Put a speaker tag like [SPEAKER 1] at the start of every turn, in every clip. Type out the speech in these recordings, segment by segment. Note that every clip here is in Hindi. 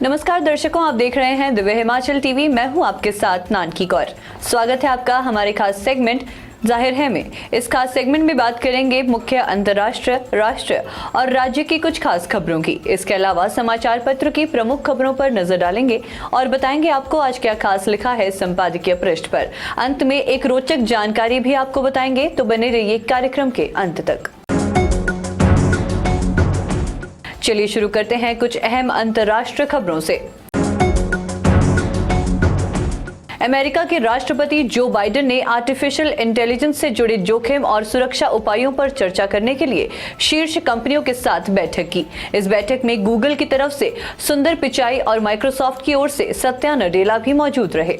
[SPEAKER 1] नमस्कार दर्शकों, आप देख रहे हैं दिव्य हिमाचल टीवी। मैं हूं आपके साथ नानकी कौर। स्वागत है आपका हमारे खास सेगमेंट जाहिर है में। इस खास सेगमेंट में बात करेंगे मुख्य अंतर्राष्ट्रीय, राष्ट्रीय और राज्य की कुछ खास खबरों की। इसके अलावा समाचार पत्र की प्रमुख खबरों पर नजर डालेंगे और बताएंगे आपको आज क्या खास लिखा है संपादकीय पृष्ठ पर। अंत में एक रोचक जानकारी भी आपको बताएंगे, तो बने रहिए कार्यक्रम के अंत तक। चलिए शुरू करते हैं कुछ अहम अंतर्राष्ट्रीय खबरों से। अमेरिका के राष्ट्रपति जो बाइडेन ने आर्टिफिशियल इंटेलिजेंस से जुड़े जोखिम और सुरक्षा उपायों पर चर्चा करने के लिए शीर्ष कंपनियों के साथ बैठक की। इस बैठक में गूगल की तरफ से सुंदर पिचाई और माइक्रोसॉफ्ट की ओर से सत्या नडेला भी मौजूद रहे।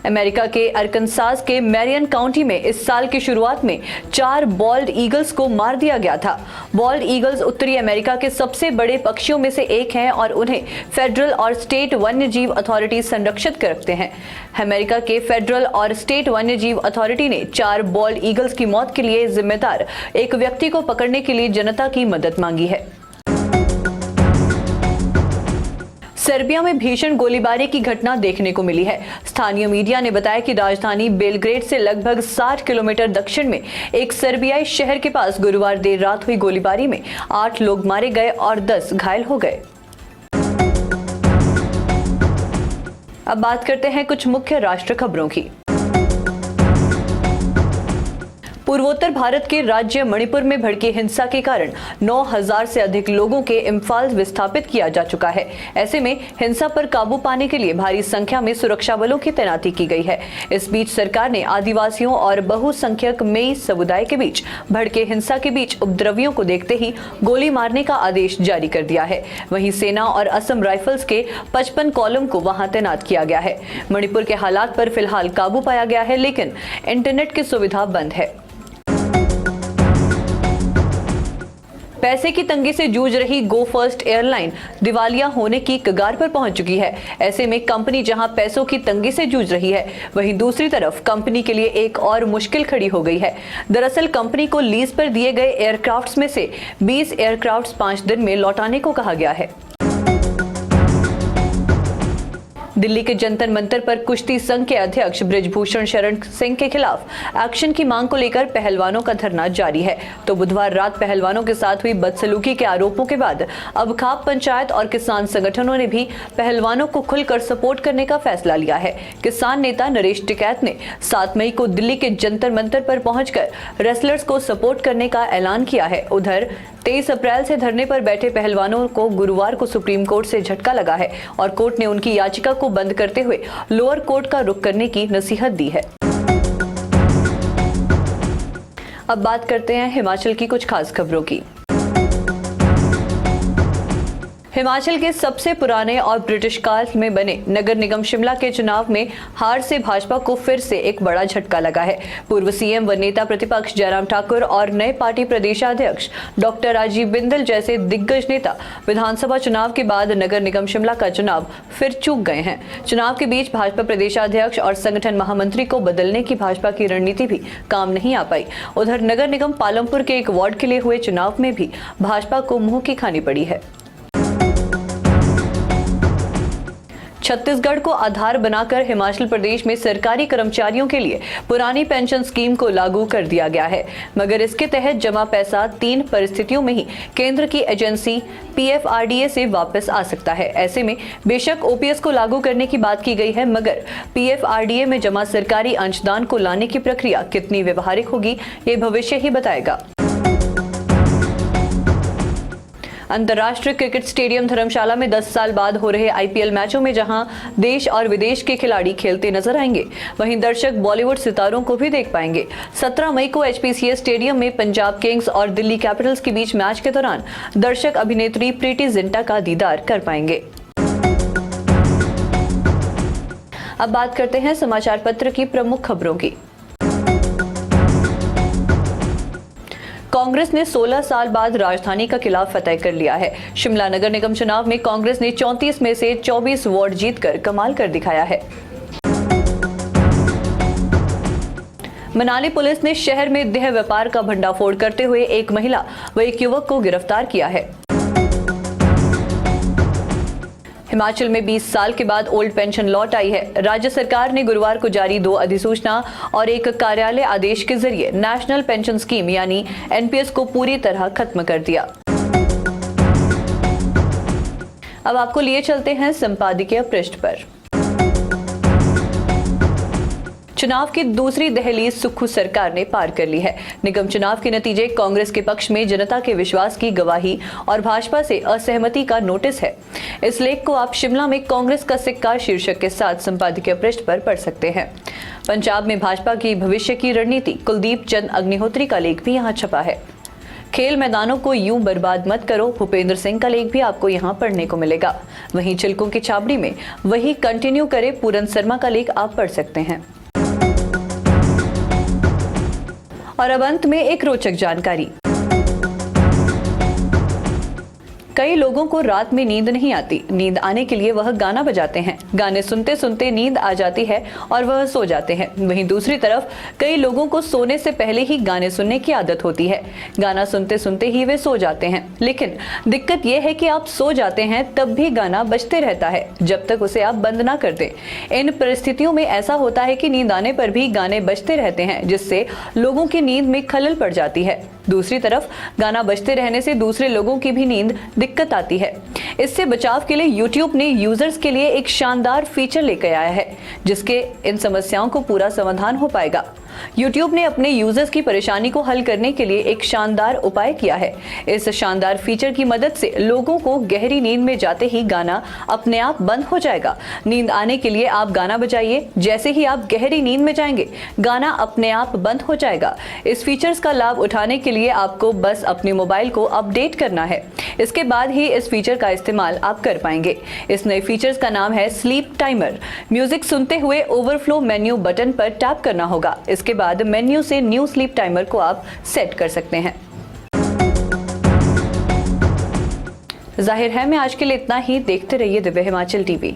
[SPEAKER 1] अमेरिका के अरकानसास के मैरियन काउंटी में इस साल की शुरुआत में 4 बॉल्ड ईगल्स को मार दिया गया था। बॉल्ड ईगल्स उत्तरी अमेरिका के सबसे बड़े पक्षियों में से एक हैं और उन्हें फेडरल और स्टेट वन्यजीव अथॉरिटी संरक्षित रखते हैं। अमेरिका के फेडरल और स्टेट वन्यजीव अथॉरिटी ने 4 बॉल्ड ईगल्स की मौत के लिए जिम्मेदार एक व्यक्ति को पकड़ने के लिए जनता की मदद मांगी है। सर्बिया में भीषण गोलीबारी की घटना देखने को मिली है। स्थानीय मीडिया ने बताया कि राजधानी बेलग्रेड से लगभग 60 किलोमीटर दक्षिण में एक सर्बियाई शहर के पास गुरुवार देर रात हुई गोलीबारी में 8 लोग मारे गए और 10 घायल हो गए। अब बात करते हैं कुछ मुख्य राष्ट्रीय खबरों की। पूर्वोत्तर भारत के राज्य मणिपुर में भड़की हिंसा के कारण 9,000 से अधिक लोगों के इम्फाल विस्थापित किया जा चुका है। ऐसे में हिंसा पर काबू पाने के लिए भारी संख्या में सुरक्षा बलों की तैनाती की गई है। इस बीच सरकार ने आदिवासियों और बहुसंख्यक मेई समुदाय के बीच भड़के हिंसा के बीच उपद्रवियों को देखते ही गोली मारने का आदेश जारी कर दिया है। वहीं सेना और असम राइफल्स के 55 कॉलम को वहां तैनात किया गया है। मणिपुर के हालात पर फिलहाल काबू पाया गया है, लेकिन इंटरनेट की सुविधा बंद है। पैसे की तंगी से जूझ रही गो फर्स्ट एयरलाइन दिवालिया होने की कगार पर पहुंच चुकी है। ऐसे में कंपनी जहां पैसों की तंगी से जूझ रही है, वहीं दूसरी तरफ कंपनी के लिए एक और मुश्किल खड़ी हो गई है। दरअसल कंपनी को लीज पर दिए गए एयरक्राफ्ट्स में से 20 एयरक्राफ्ट्स 5 दिन में लौटाने को कहा गया है। दिल्ली के जंतर मंतर पर कुश्ती संघ के अध्यक्ष बृजभूषण शरण सिंह के खिलाफ एक्शन की मांग को लेकर पहलवानों का धरना जारी है। तो बुधवार रात पहलवानों के साथ हुई बदसलूकी के आरोपों के बाद अब खाप पंचायत और किसान संगठनों ने भी पहलवानों को खुलकर सपोर्ट करने का फैसला लिया है। किसान नेता नरेश टिकैत ने 7 मई को दिल्ली के जंतर मंतर पर पहुंचकर रेसलर्स को सपोर्ट करने का ऐलान किया है। उधर 23 अप्रैल से धरने पर बैठे पहलवानों को गुरुवार को सुप्रीम कोर्ट से झटका लगा है और कोर्ट ने उनकी याचिका को बंद करते हुए लोअर कोर्ट का रुख करने की नसीहत दी है। अब बात करते हैं हिमाचल की कुछ खास खबरों की। हिमाचल के सबसे पुराने और ब्रिटिश काल में बने नगर निगम शिमला के चुनाव में हार से भाजपा को फिर से एक बड़ा झटका लगा है। पूर्व सीएम व नेता प्रतिपक्ष जयराम ठाकुर और नए पार्टी प्रदेशाध्यक्ष डॉक्टर राजीव बिंदल जैसे दिग्गज नेता विधानसभा चुनाव के बाद नगर निगम शिमला का चुनाव फिर चूक गए हैं। चुनाव के बीच भाजपा प्रदेशाध्यक्ष और संगठन महामंत्री को बदलने की भाजपा की रणनीति भी काम नहीं आ पाई। उधर नगर निगम पालमपुर के एक वार्ड के लिए हुए चुनाव में भी भाजपा को मुंह की खानी पड़ी है। छत्तीसगढ़ को आधार बनाकर हिमाचल प्रदेश में सरकारी कर्मचारियों के लिए पुरानी पेंशन स्कीम को लागू कर दिया गया है, मगर इसके तहत जमा पैसा 3 परिस्थितियों में ही केंद्र की एजेंसी पीएफआरडीए से वापस आ सकता है। ऐसे में बेशक ओपीएस को लागू करने की बात की गई है, मगर पीएफआरडीए में जमा सरकारी अंशदान को लाने की प्रक्रिया कितनी व्यवहारिक होगी, ये भविष्य ही बताएगा। अंतर्राष्ट्रीय क्रिकेट स्टेडियम धर्मशाला में 10 साल बाद हो रहे आईपीएल मैचों में जहां देश और विदेश के खिलाड़ी खेलते नजर आएंगे, वहीं दर्शक बॉलीवुड सितारों को भी देख पाएंगे। 17 मई को एचपीसीए स्टेडियम में पंजाब किंग्स और दिल्ली कैपिटल्स के बीच मैच के दौरान दर्शक अभिनेत्री प्रीति जिंटा का दीदार कर पाएंगे। अब बात करते हैं समाचार पत्र की प्रमुख खबरों की। कांग्रेस ने 16 साल बाद राजधानी का किला फतेह कर लिया है। शिमला नगर निगम चुनाव में कांग्रेस ने 34 में से 24 वार्ड जीतकर कमाल कर दिखाया है। मनाली पुलिस ने शहर में देह व्यापार का भंडाफोड़ करते हुए एक महिला व एक युवक को गिरफ्तार किया है। हिमाचल में 20 साल के बाद ओल्ड पेंशन लौट आई है। राज्य सरकार ने गुरुवार को जारी 2 अधिसूचना और एक कार्यालय आदेश के जरिए नेशनल पेंशन स्कीम यानी एनपीएस को पूरी तरह खत्म कर दिया। अब आपको लिए चलते हैं संपादकीय पृष्ठ पर। चुनाव की दूसरी दहलीज सुक्खू सरकार ने पार कर ली है। निगम चुनाव के नतीजे कांग्रेस के पक्ष में जनता के विश्वास की गवाही और भाजपा से असहमति का नोटिस है। इस लेख को आप शिमला में कांग्रेस का सिक्का शीर्षक के साथ संपादकीय पृष्ठ पर पढ़ सकते हैं। पंजाब में भाजपा की भविष्य की रणनीति कुलदीप चंद अग्निहोत्री का लेख भी यहाँ छपा है। खेल मैदानों को यूं बर्बाद मत करो, भूपेंद्र सिंह का लेख भी आपको यहाँ पढ़ने को मिलेगा। वहीं चिल्कों की छाबड़ी में वही कंटिन्यू करे पूरन शर्मा का लेख आप पढ़ सकते हैं। और अब अंत में एक रोचक जानकारी। कई लोगों को रात में नींद नहीं आती। नींद आने के लिए वह गाना बजाते हैं। गाने सुनते सुनते नींद आ जाती है और वह सो जाते हैं। वहीं दूसरी तरफ कई लोगों को सोने से पहले ही गाने सुनने की आदत होती है। गाना सुनते सुनते ही वे सो जाते हैं। लेकिन दिक्कत यह है कि आप सो जाते हैं तब भी गाना बजते रहता है जब तक उसे आप बंद ना कर दें। इन परिस्थितियों में ऐसा होता है कि नींद आने पर भी गाने बजते रहते हैं, जिससे लोगों की नींद में खलल पड़ जाती है। दूसरी तरफ गाना बजते रहने से दूसरे लोगों की भी नींद दिक्कत आती है। इससे बचाव के लिए YouTube ने यूजर्स के लिए एक शानदार फीचर लेकर आया है, जिसके इन समस्याओं को पूरा समाधान हो पाएगा। YouTube ने अपने यूजर्स की परेशानी को हल करने के लिए एक शानदार उपाय किया है। इस शानदार फीचर की मदद से लोगों को गहरी नींद में जाते ही गाना अपने आप बंद हो जाएगा। नींद आने के लिए आप गाना बजाइए, जैसे ही आप गहरी नींद में जाएंगे गाना अपने आप बंद हो जाएगा। इस फीचर्स का लाभ उठाने के लिए आपको बस अपने मोबाइल को अपडेट करना है। इसके बाद ही इस फीचर का इस्तेमाल आप कर पाएंगे। इस नए फीचर्स का नाम है स्लीप टाइमर। म्यूजिक सुनते हुए ओवरफ्लो मेन्यू बटन पर टैप करना होगा। इसके बाद मेन्यू से न्यू स्लीप टाइमर को आप सेट कर सकते हैं। जाहिर है मैं आज के लिए इतना ही। देखते रहिए दिव्य हिमाचल टीवी।